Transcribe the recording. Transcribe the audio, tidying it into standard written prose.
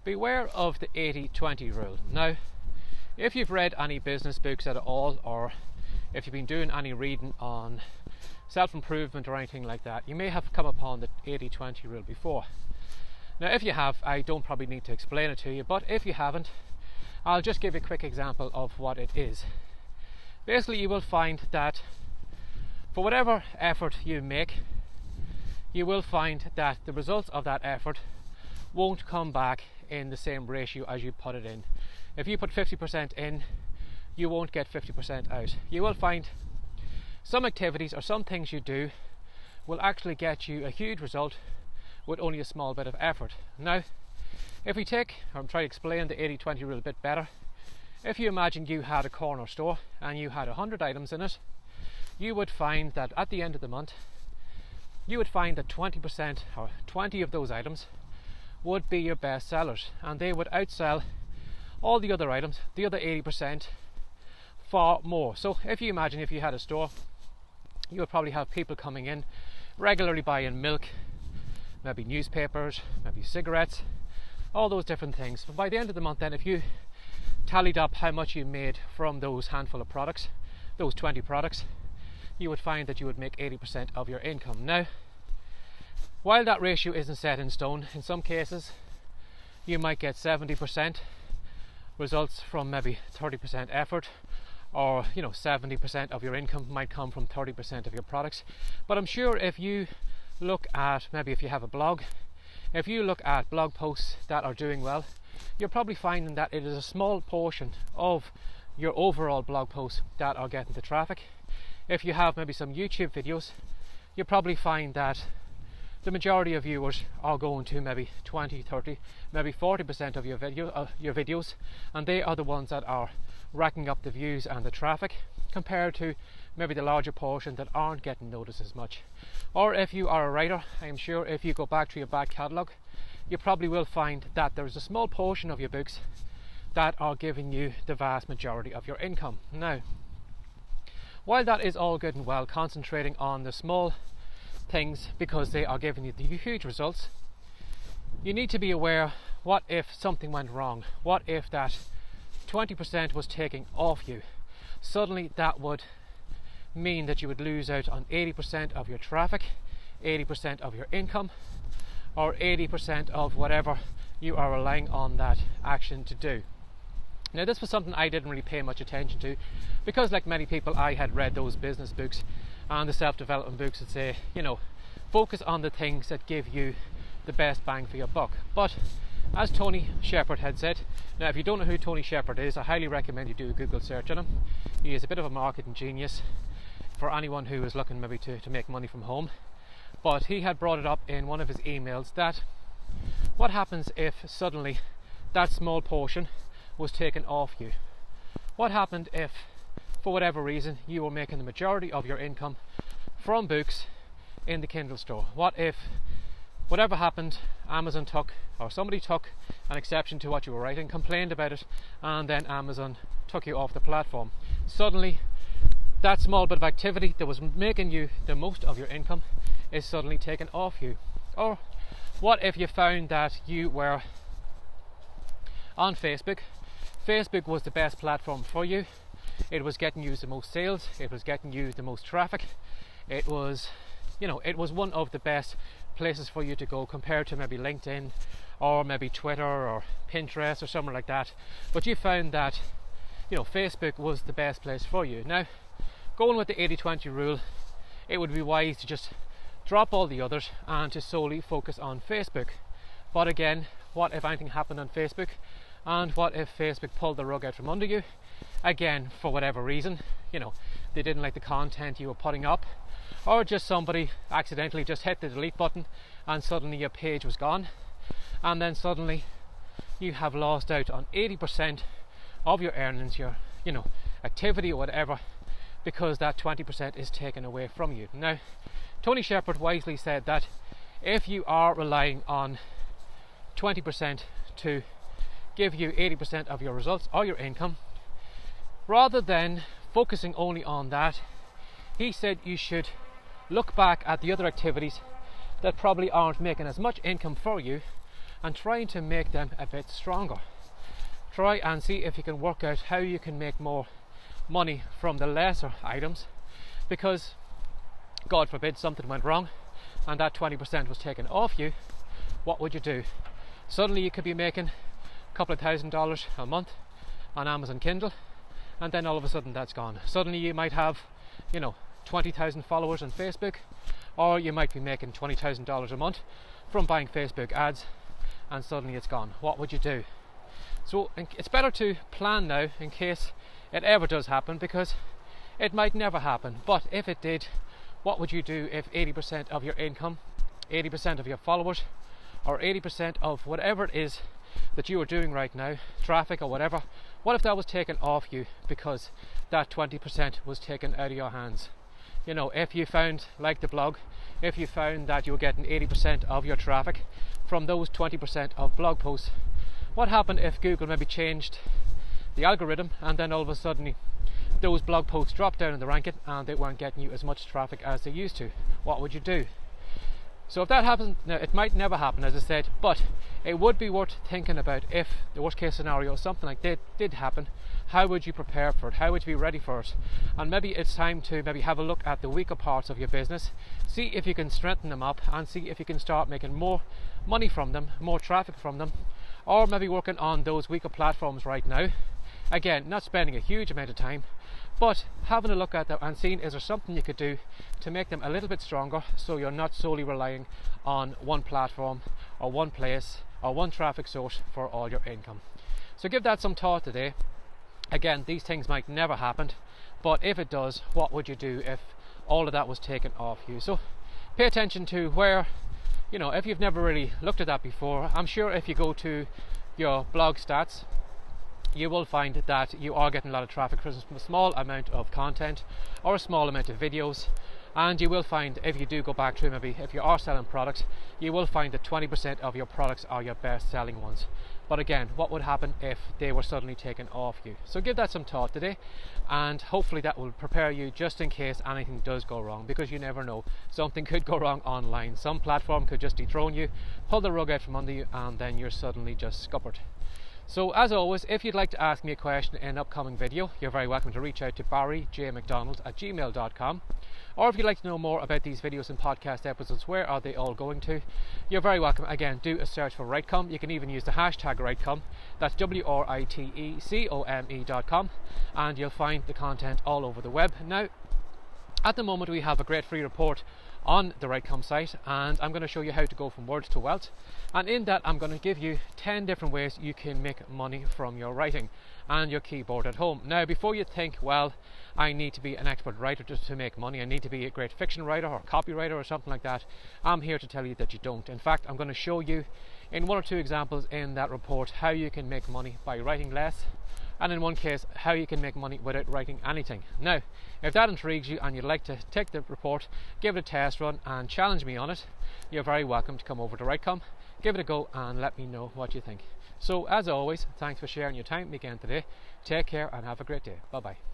beware of the 80-20 rule. Now, if you've read any business books at all, or if you've been doing any reading on self-improvement or anything like that, you may have come upon the 80-20 rule before. Now, if you have, I don't probably need to explain it to you, but if you haven't, I'll just give you a quick example of what it is. Basically, you will find that for whatever effort you make, you will find that the results of that effort won't come back in the same ratio as you put it in. If you put 50% in, you won't get 50% out. You will find some activities or some things you do will actually get you a huge result with only a small bit of effort. Now, if we take, or try to explain the 80-20 rule a bit better, if you imagine you had a corner store and you had 100 items in it, you would find that at the end of the month, you would find that 20% or 20 of those items would be your best sellers, and they would outsell all the other items, the other 80%, far more. So if you imagine if you had a store, you would probably have people coming in regularly buying milk, maybe newspapers, maybe cigarettes, all those different things. But by the end of the month then, if you tallied up how much you made from those handful of products, those 20 products, you would find that you would make 80% of your income. Now, while that ratio isn't set in stone, in some cases you might get 70% results from maybe 30% effort, or 70% of your income might come from 30% of your products. But I'm sure if you look at, maybe if you have a blog, if you look at blog posts that are doing well, you're probably finding that it is a small portion of your overall blog posts that are getting the traffic. If you have maybe some YouTube videos, you'll probably find that the majority of viewers are going to maybe 20, 30, maybe 40% of your videos, and they are the ones that are racking up the views and the traffic, compared to maybe the larger portion that aren't getting noticed as much. Or if you are a writer, I'm sure if you go back to your back catalogue, you probably will find that there is a small portion of your books that are giving you the vast majority of your income. Now, while that is all good and well, concentrating on the small things because they are giving you the huge results, you need to be aware, what if something went wrong? What if that 20% was taken off you? Suddenly that would mean that you would lose out on 80% of your traffic, 80% of your income, or 80% of whatever you are relying on that action to do. Now, this was something I didn't really pay much attention to, because like many people, I had read those business books and the self-development books that say, focus on the things that give you the best bang for your buck. But as Tony Shepard had said, now if you don't know who Tony Shepard is, I highly recommend you do a Google search on him. He is a bit of a marketing genius for anyone who is looking maybe to make money from home. But he had brought it up in one of his emails that what happens if suddenly that small portion was taken off you? What happened if, for whatever reason, you were making the majority of your income from books in the Kindle store? What if, whatever happened, Amazon took, or somebody took an exception to what you were writing, complained about it, and then Amazon took you off the platform? Suddenly, that small bit of activity that was making you the most of your income is suddenly taken off you. Or what if you found that you were on Facebook? Facebook was the best platform for you. It was getting you the most sales, it was getting you the most traffic, it was one of the best places for you to go, compared to maybe LinkedIn or maybe Twitter or Pinterest or somewhere like that. But you found that Facebook was the best place for you. Now, going with the 80-20 rule, it would be wise to just drop all the others and to solely focus on Facebook. But again, what if anything happened on Facebook? And what if Facebook pulled the rug out from under you? Again, for whatever reason, they didn't like the content you were putting up, or just somebody accidentally just hit the delete button and suddenly your page was gone, and then suddenly you have lost out on 80% of your earnings, your activity or whatever, because that 20% is taken away from you. Now, Tony Shepard wisely said that if you are relying on 20% to give you 80% of your results or your income, rather than focusing only on that, he said you should look back at the other activities that probably aren't making as much income for you, and trying to make them a bit stronger. Try and see if you can work out how you can make more money from the lesser items, because God forbid something went wrong and that 20% was taken off you. What would you do? Suddenly you could be making a couple of $1,000s a month on Amazon Kindle, and then all of a sudden that's gone. Suddenly you might have 20,000 followers on Facebook, or you might be making $20,000 a month from buying Facebook ads, and suddenly it's gone. What would you do? So it's better to plan now in case it ever does happen, because it might never happen. But if it did, what would you do if 80% of your income, 80% of your followers, or 80% of whatever it is that you are doing right now, traffic or whatever, what if that was taken off you because that 20% was taken out of your hands? If you found, like the blog, if you found that you were getting 80% of your traffic from those 20% of blog posts, what happened if Google maybe changed the algorithm and then all of a sudden those blog posts dropped down in the ranking and they weren't getting you as much traffic as they used to? What would you do? So if that happens, now it might never happen, as I said, but it would be worth thinking about. If the worst case scenario, something like that did happen, how would you prepare for it? How would you be ready for it? And maybe it's time to maybe have a look at the weaker parts of your business, see if you can strengthen them up, and see if you can start making more money from them, more traffic from them, or maybe working on those weaker platforms right now. Again, not spending a huge amount of time, but having a look at them and seeing, is there something you could do to make them a little bit stronger, so you're not solely relying on one platform or one place or one traffic source for all your income. So give that some thought today. Again, these things might never happen, but if it does, what would you do if all of that was taken off you? So pay attention to where, if you've never really looked at that before, I'm sure if you go to your blog stats, you will find that you are getting a lot of traffic from a small amount of content or a small amount of videos. And you will find, if you do go back to maybe if you are selling products, you will find that 20% of your products are your best selling ones. But again, what would happen if they were suddenly taken off you? So give that some thought today, and hopefully that will prepare you just in case anything does go wrong, because you never know, something could go wrong online. Some platform could just dethrone you, pull the rug out from under you, and then you're suddenly just scuppered. So as always, if you'd like to ask me a question in an upcoming video, you're very welcome to reach out to barryjmcdonald@gmail.com. Or if you'd like to know more about these videos and podcast episodes, where are they all going to, you're very welcome. Again, do a search for Writecom. You can even use the hashtag Writecom. That's WRITECOME.com, and you'll find the content all over the web. Now, at the moment we have a great free report on the Writecom site, and I'm going to show you how to go from words to wealth, and in that I'm going to give you 10 different ways you can make money from your writing and your keyboard at home. Now, before you think, well, I need to be an expert writer just to make money, I need to be a great fiction writer or copywriter or something like that, I'm here to tell you that you don't. In fact, I'm going to show you in one or two examples in that report how you can make money by writing less, and in one case how you can make money without writing anything. Now, if that intrigues you and you'd like to take the report, give it a test run and challenge me on it, you're very welcome to come over to Writecom, give it a go and let me know what you think. So as always, thanks for sharing your time again today. Take care and have a great day. Bye bye.